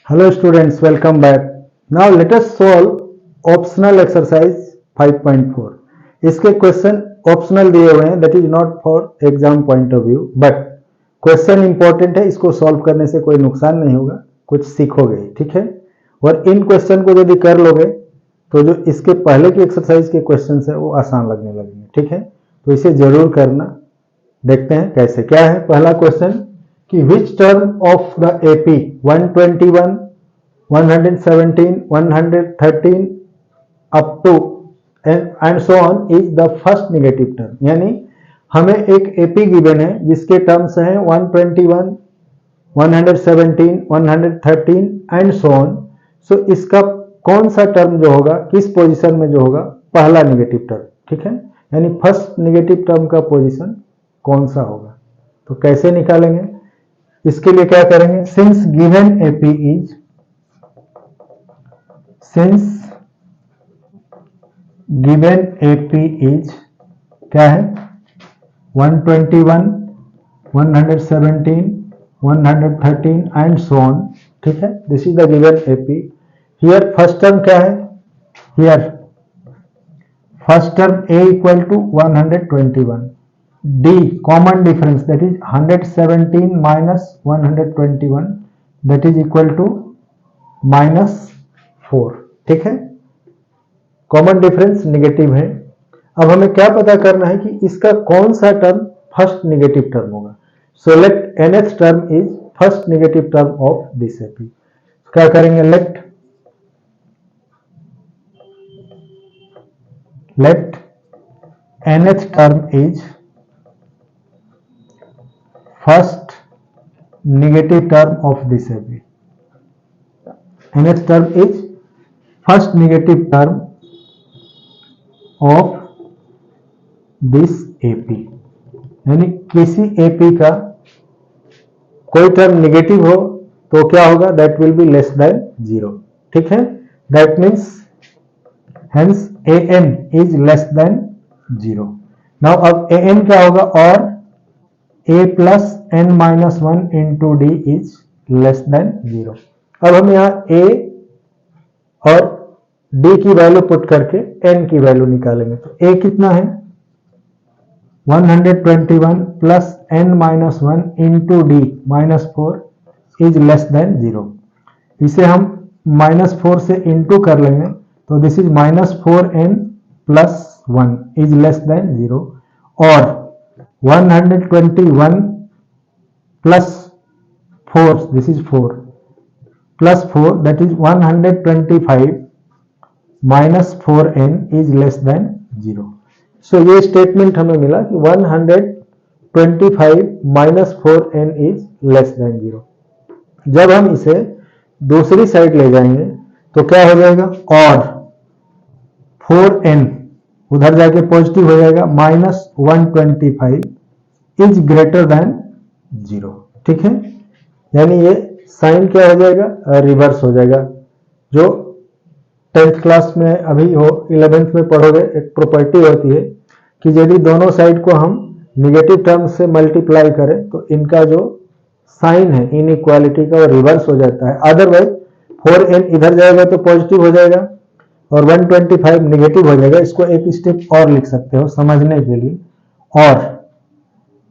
Hello students, welcome back. Now let us solve optional exercise 5.4. इसके question optional दिए हुए हैं, that is not for exam point of view, but question important है. इसको solve करने से कोई नुकसान नहीं होगा, कुछ सीखोगे. ठीक है. और इन क्वेश्चन को यदि कर लोगे तो जो इसके पहले की एक्सरसाइज के क्वेश्चन है वो आसान लगने लगेंगे. ठीक है, तो इसे जरूर करना. देखते हैं कैसे. क्या है पहला क्वेश्चन कि which term of the AP 121 117 113 up to and so on is the first negative term. यानी हमें एक एपी गिवन है जिसके टर्म्स हैं 121 117 113 एंड सो ऑन. सो इसका कौन सा टर्म जो होगा, किस पोजीशन में जो होगा, पहला नेगेटिव टर्म. ठीक है, यानी फर्स्ट नेगेटिव टर्म का पोजीशन कौन सा होगा. तो कैसे निकालेंगे, इसके लिए क्या करेंगे. सिंस गिवन एपी इज क्या है 121 117 113 एंड सो ऑन. ठीक है, this is the given AP. Here first term क्या है, here first term a equal to 121, d common difference that is 117 minus 121 that is equal to -4. ठीक है, common difference negative है. अब हमें क्या पता करना है कि इसका कौन सा टर्म फर्स्ट नेगेटिव टर्म होगा. So let nth term is first negative term of this AP. क्या करेंगे, late nth term is first negative term of this AP. nth term is first negative term of this AP. यानी किसी AP का कोई term negative हो तो क्या होगा, that will be less than 0. ठीक है, that means hence an is less than 0. now अब an क्या होगा, और a plus n minus 1 into d is less than 0. अब हम यहाँ a और d की वैल्यू पुट करके n की वैल्यू निकालेंगे. तो a कितना है 121 plus n minus 1 into d minus 4 is less than 0. इसे हम -4 से इंटू कर लेंगे तो this is -4n plus 1 is less than 0. और 121 plus 4 this is 4 plus 4 that is 125 minus 4n is less than 0. सो ये स्टेटमेंट हमें मिला कि 125 minus 4n is less than 0. जब हम इसे दूसरी साइड ले जाएंगे तो क्या हो जाएगा, और 4n उधर जाके पॉजिटिव हो जाएगा, -125 इज ग्रेटर देन 0. ठीक है, यानी ये साइन क्या हो जाएगा, रिवर्स हो जाएगा. जो 10th क्लास में अभी हो 11th में पढ़ोगे, एक प्रॉपर्टी होती है कि यदि दोनों साइड को हम निगेटिव टर्म से मल्टीप्लाई करें तो इनका जो साइन है इनइक्वालिटी का वो रिवर्स हो जाता है. अदरवाइज 4n इधर जाएगा तो पॉजिटिव हो जाएगा और 125 नेगेटिव हो जाएगा. इसको एक स्टेप और लिख सकते हो समझने के लिए, और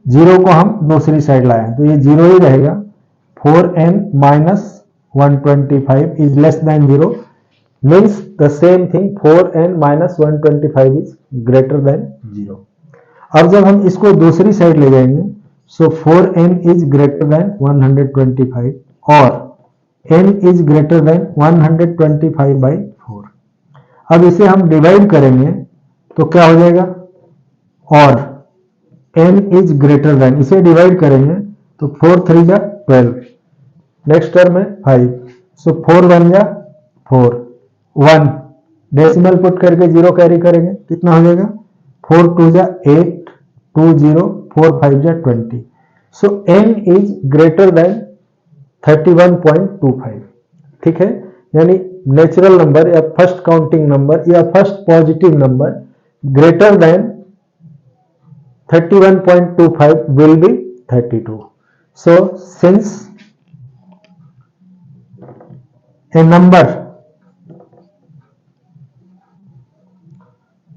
0 को हम दूसरी साइड लाए तो ये 0 ही रहेगा. 4n minus 125 is less than 0 means the same thing, 4n minus 125 is greater then 0. अब जब हम इसको दूसरी साइड ले जाएंगे सो 4n इज ग्रेटर देन 125 और n is greater then 125 by 4. अब इसे हम डिवाइड करेंगे तो क्या हो जाएगा, और n इज ग्रेटर देन, इसे डिवाइड करेंगे तो 4 3 जा 12, नेक्स्ट टर्म है 5. सो 4 1 जा 4, 1 डेसिमल पुट करके 0 कैरी करेंगे, कितना हो जाएगा 4 2 जा 8 2 0 4 5 जा 20. So n is greater than 31.25. ठीक है, यानी नेचुरल नंबर या फर्स्ट काउंटिंग नंबर या first positive number greater than 31.25 will be 32. So since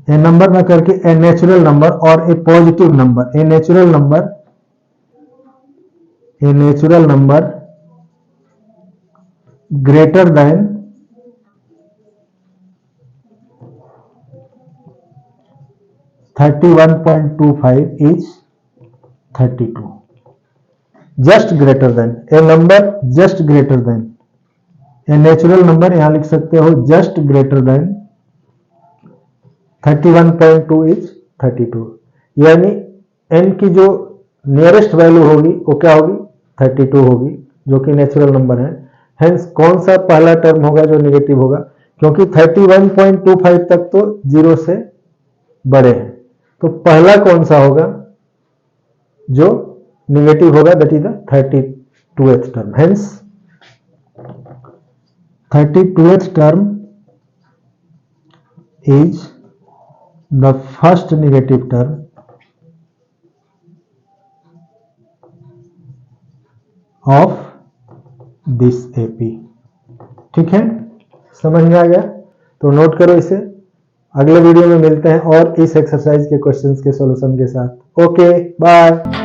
a number में करके ए नेचुरल नंबर और a positive number, a natural number greater than 31.25 is 32. Just greater than, a number just greater than, a natural number यहां लिख सकते हो just greater then 31.2 is 32, यानी n की जो नियरेस्ट वैल्यू होगी वो क्या होगी 32 होगी, जो कि नेचुरल नंबर है। हेंस कौन सा पहला टर्म होगा जो नेगेटिव होगा, क्योंकि 31.25 तक तो 0 से बड़े हैं, तो पहला कौन सा होगा जो नेगेटिव होगा, that is the 32th term. Hence 32th term is the first negative term of this AP। ठीक है, समझ में आ गया? तो नोट करो इसे। अगले वीडियो में मिलते हैं और इस एक्सरसाइज के क्वेश्चंस के सॉल्यूशन के साथ। Okay, bye.